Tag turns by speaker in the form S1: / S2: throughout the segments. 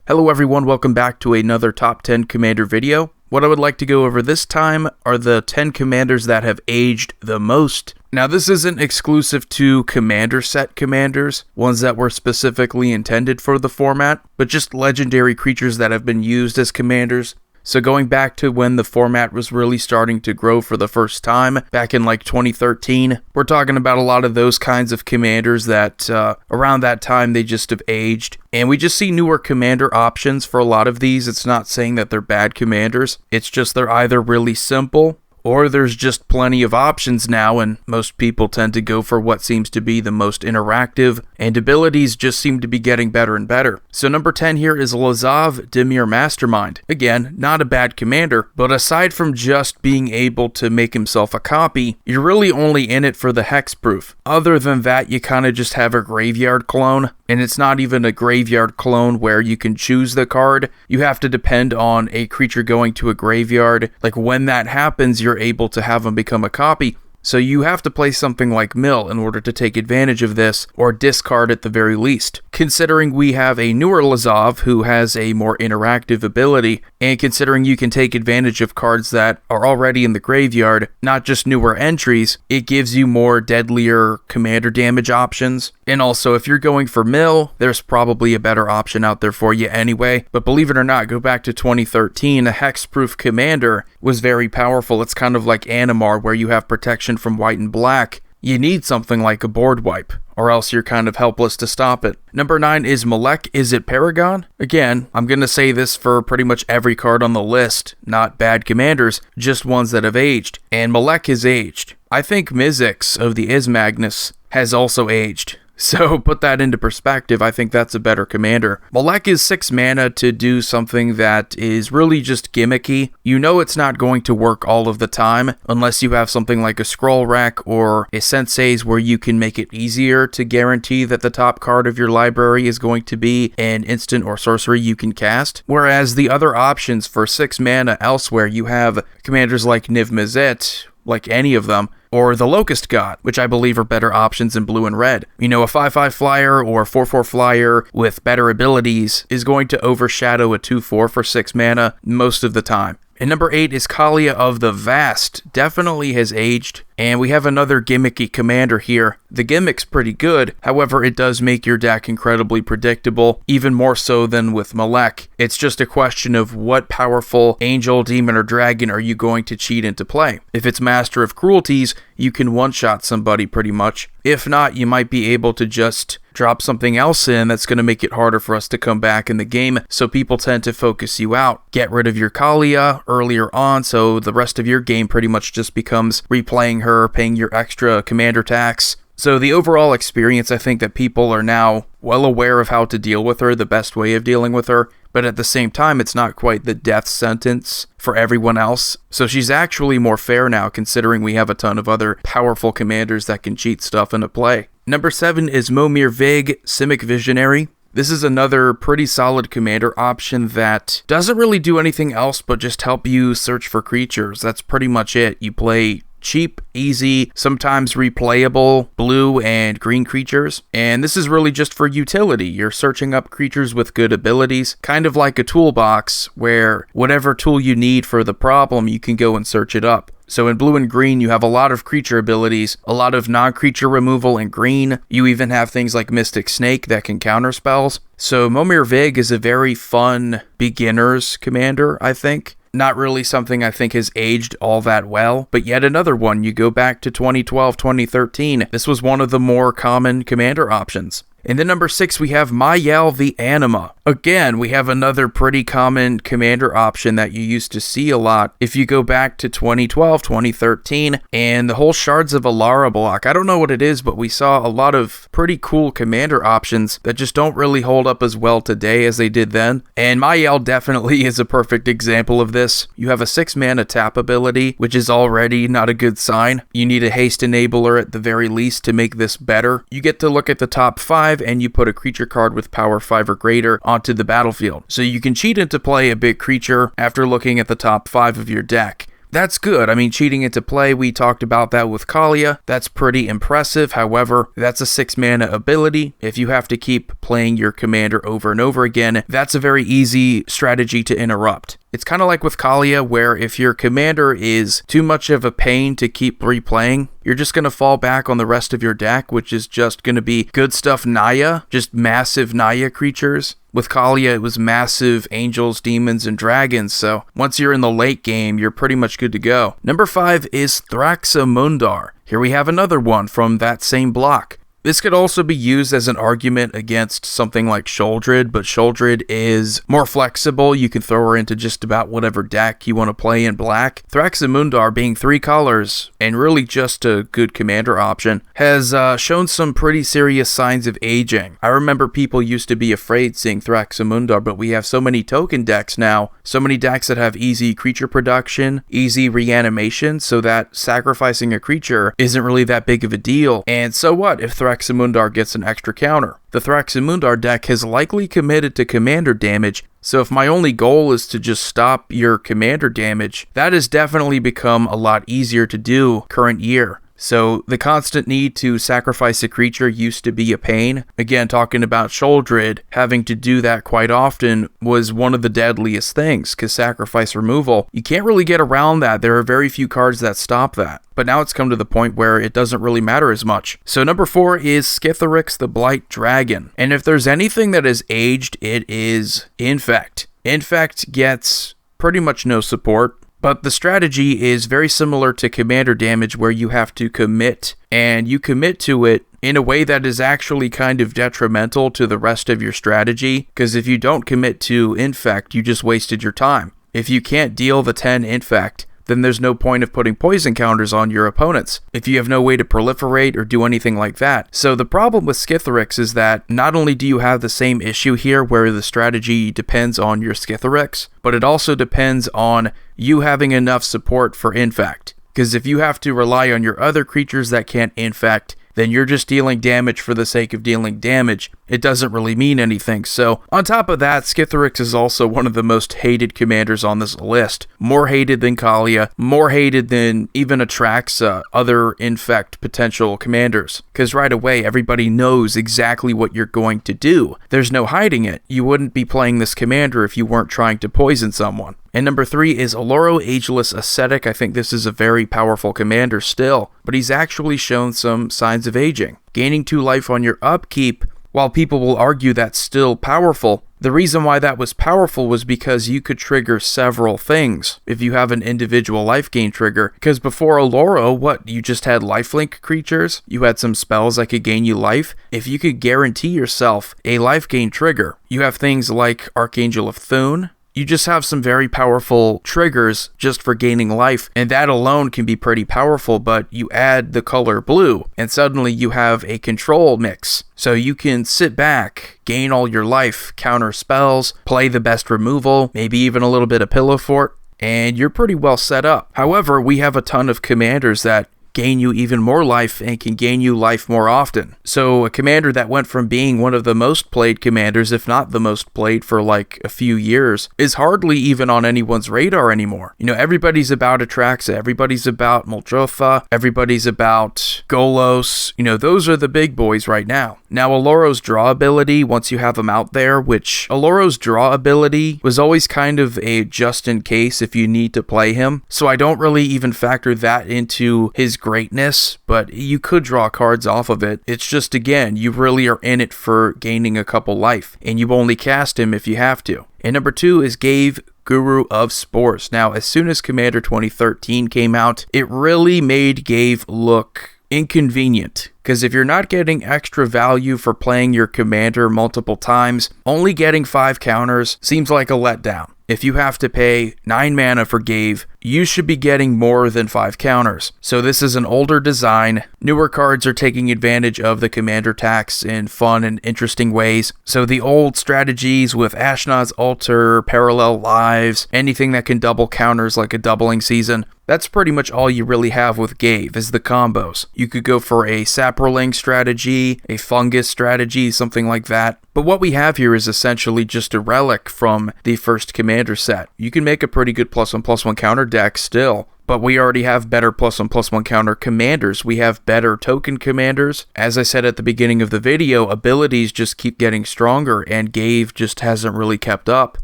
S1: Hello everyone, welcome back to another top 10 commander video. What I would like to go over this time are the 10 commanders that have aged the most. Now this isn't exclusive to commander set commanders, ones that were specifically intended for the format, but just legendary creatures that have been used as commanders. So going back to when the format was really starting to grow for the first time, back in like 2013, we're talking about a lot of those kinds of commanders that around that time they just have aged. And we just see newer commander options for a lot of these. It's not saying that they're bad commanders, it's just they're either really simple or there's just plenty of options now, and most people tend to go for what seems to be the most interactive, and abilities just seem to be getting better and better. So number 10 here is Lazav Dimir Mastermind. Again, not a bad commander, but aside from just being able to make himself a copy, you're really only in it for the hexproof. Other than that, you kind of just have a graveyard clone, and it's not even a graveyard clone where you can choose the card. You have to depend on a creature going to a graveyard. Like when that happens, you're able to have them become a copy. So you have to play something like Mill in order to take advantage of this, or discard at the very least. Considering we have a newer Lazav who has a more interactive ability, and considering you can take advantage of cards that are already in the graveyard, not just newer entries, it gives you more deadlier commander damage options. And also, if you're going for Mill, there's probably a better option out there for you anyway. But believe it or not, go back to 2013, a hexproof commander was very powerful. It's kind of like Animar, where you have protection from white and black. You need something like a board wipe, or else you're kind of helpless to stop it. Number 9 is Malek. Is it Paragon? Again, I'm going to say this for pretty much every card on the list. Not bad commanders, just ones that have aged. And Malek has aged. I think Mizzix of the Ismagnus has also aged. So put that into perspective, I think that's a better commander. Malek is 6 mana to do something that is really just gimmicky. You know it's not going to work all of the time, unless you have something like a Scroll Rack or a Sensei's where you can make it easier to guarantee that the top card of your library is going to be an instant or sorcery you can cast. Whereas the other options for 6 mana elsewhere, you have commanders like Niv Mizzet, like any of them, or the Locust God, which I believe are better options in blue and red. You know, a 5/5 flyer or 4/4 flyer with better abilities is going to overshadow a 2/4 for 6 mana most of the time. And number 8 is Kalia of the Vast. Definitely has aged. And we have another gimmicky commander here. The gimmick's pretty good, however it does make your deck incredibly predictable, even more so than with Malek. It's just a question of what powerful angel, demon, or dragon are you going to cheat into play. If it's Master of Cruelties, you can one-shot somebody pretty much. If not, you might be able to just drop something else in that's going to make it harder for us to come back in the game, so people tend to focus you out. Get rid of your Kalia earlier on, so the rest of your game pretty much just becomes replaying her, paying your extra commander tax. So the overall experience, I think that people are now well aware of how to deal with her, the best way of dealing with her, but at the same time, it's not quite the death sentence for everyone else. So she's actually more fair now, considering we have a ton of other powerful commanders that can cheat stuff into play. Number 7 is Moamir Vig, Simic Visionary. This is another pretty solid commander option that doesn't really do anything else but just help you search for creatures. That's pretty much it. You play cheap, easy, sometimes replayable blue and green creatures, and this is really just for utility. You're searching up creatures with good abilities, kind of like a toolbox where whatever tool you need for the problem, you can go and search it up. So in blue and green, you have a lot of creature abilities, a lot of non-creature removal in green. You even have things like Mystic Snake that can counter spells. So Moamir Vig is a very fun beginner's commander, I think. Not really something I think has aged all that well, but yet another one. You go back to 2012, 2013, this was one of the more common commander options. And then number 6, we have Mayel the Anima. Again, we have another pretty common commander option that you used to see a lot if you go back to 2012, 2013, and the whole Shards of Alloro block. I don't know what it is, but we saw a lot of pretty cool commander options that just don't really hold up as well today as they did then. And Mayel definitely is a perfect example of this. You have a 6 mana tap ability, which is already not a good sign. You need a haste enabler at the very least to make this better. You get to look at the top 5 and you put a creature card with power 5 or greater onto the battlefield. So you can cheat into play a big creature after looking at the top 5 of your deck. That's good. I mean, cheating into play, we talked about that with Kalia. That's pretty impressive. However, that's a 6-mana ability. If you have to keep playing your commander over and over again, that's a very easy strategy to interrupt. It's kind of like with Kalia, where if your commander is too much of a pain to keep replaying, you're just going to fall back on the rest of your deck, which is just going to be good stuff Naya, just massive Naya creatures. With Kalia, it was massive angels, demons, and dragons, so once you're in the late game, you're pretty much good to go. Number 5 is Thraxmundar. Here we have another one from that same block. This could also be used as an argument against something like Sheoldred, but Sheoldred is more flexible. You can throw her into just about whatever deck you want to play in black. Thraxmundar, being 3 colors and really just a good commander option, has shown some pretty serious signs of aging. I remember people used to be afraid seeing Thraxmundar, but we have so many token decks now, so many decks that have easy creature production, easy reanimation, so that sacrificing a creature isn't really that big of a deal. And so what if Thraxmundar gets an extra counter? The Thraxmundar deck has likely committed to commander damage, so if my only goal is to just stop your commander damage, that has definitely become a lot easier to do current year. So the constant need to sacrifice a creature used to be a pain. Again, talking about Sheoldred, having to do that quite often was one of the deadliest things, because sacrifice removal, you can't really get around that. There are very few cards that stop that. But now it's come to the point where it doesn't really matter as much. So number 4 is Sketherix the Blight Dragon. And if there's anything that is aged, it is Infect. Infect gets pretty much no support. But the strategy is very similar to commander damage, where you have to commit, and you commit to it in a way that is actually kind of detrimental to the rest of your strategy, because if you don't commit to Infect, you just wasted your time. If you can't deal the 10 Infect, then there's no point of putting poison counters on your opponents if you have no way to proliferate or do anything like that. So the problem with Sketherix is that not only do you have the same issue here where the strategy depends on your Sketherix, but it also depends on you having enough support for Infect. Because if you have to rely on your other creatures that can't Infect, then you're just dealing damage for the sake of dealing damage. It doesn't really mean anything. So on top of that, Sketherix is also one of the most hated commanders on this list. More hated than Kalia, more hated than even Atraxa, other Infect potential commanders. Because right away, everybody knows exactly what you're going to do. There's no hiding it. You wouldn't be playing this commander if you weren't trying to poison someone. And number 3 is Alloro Ageless Ascetic. I think this is a very powerful commander still, but he's actually shown some signs of aging. Gaining 2 life on your upkeep, while people will argue that's still powerful, the reason why that was powerful was because you could trigger several things if you have an individual life gain trigger. Because before Alloro, you just had lifelink creatures, you had some spells that could gain you life. If you could guarantee yourself a life gain trigger, you have things like Archangel of Thune. You just have some very powerful triggers just for gaining life, and that alone can be pretty powerful, but you add the color blue, and suddenly you have a control mix. So you can sit back, gain all your life, counter spells, play the best removal, maybe even a little bit of Pillow Fort, and you're pretty well set up. However, we have a ton of commanders that gain you even more life and can gain you life more often. So a commander that went from being one of the most played commanders, if not the most played for like a few years, is hardly even on anyone's radar anymore. You know, everybody's about Atraxa, everybody's about Muldrotha, everybody's about Golos. You know, those are the big boys right now. Now, Alloro's draw ability, once you have him out there, which Alloro's draw ability was always kind of a just in case if you need to play him. So I don't really even factor that into his greatness, but you could draw cards off of it. It's just, again, you really are in it for gaining a couple life, and you only cast him if you have to. And number 2 is Gave, Guru of Spores. Now, as soon as Commander 2013 came out, it really made Gave look inconvenient, because if you're not getting extra value for playing your commander multiple times, only getting 5 counters seems like a letdown. If you have to pay 9 mana for Gave, you should be getting more than 5 counters. So this is an older design. Newer cards are taking advantage of the commander tax in fun and interesting ways. So the old strategies with Ashnod's Altar, Parallel Lives, anything that can double counters like a doubling season, that's pretty much all you really have with Gave is the combos. You could go for a Saproling strategy, a Fungus strategy, something like that. But what we have here is essentially just a relic from the first commander set. You can make a pretty good +1/+1 counter deck still, But we already have better +1/+1 counter commanders. We have better token commanders. As I said at the beginning of the video, abilities just keep getting stronger, and Gave just hasn't really kept up.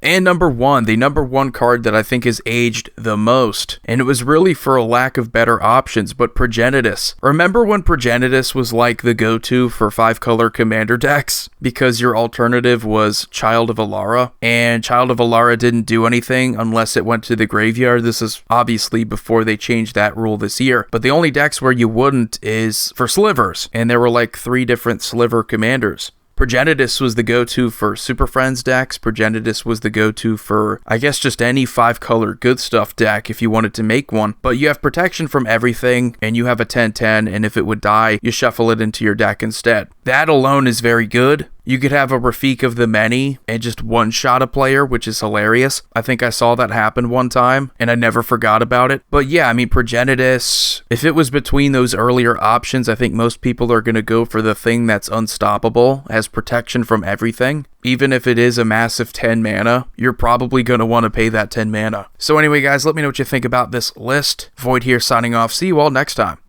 S1: And the number one card that I think has aged the most, and it was really for a lack of better options, but Progenitus. Remember when Progenitus was like the go-to for 5-color commander decks? Because your alternative was Child of Alloro, and Child of Alloro didn't do anything unless it went to the graveyard. This is obviously before they changed that rule this year, but the only decks where you wouldn't is for slivers, and there were like 3 different sliver commanders. Progenitus was the go-to for Super Friends decks. Progenitus was the go-to for, I guess, just any 5-color good stuff deck if you wanted to make one. But you have protection from everything, and you have a 10/10, and if it would die, you shuffle it into your deck instead. That alone is very good. You could have a Rafik of the Many and just one-shot a player, which is hilarious. I think I saw that happen one time, and I never forgot about it. But yeah, I mean, Progenitus, if it was between those earlier options, I think most people are going to go for the thing that's unstoppable, has protection from everything. Even if it is a massive 10 mana, you're probably going to want to pay that 10 mana. So anyway, guys, let me know what you think about this list. Void here signing off. See you all next time.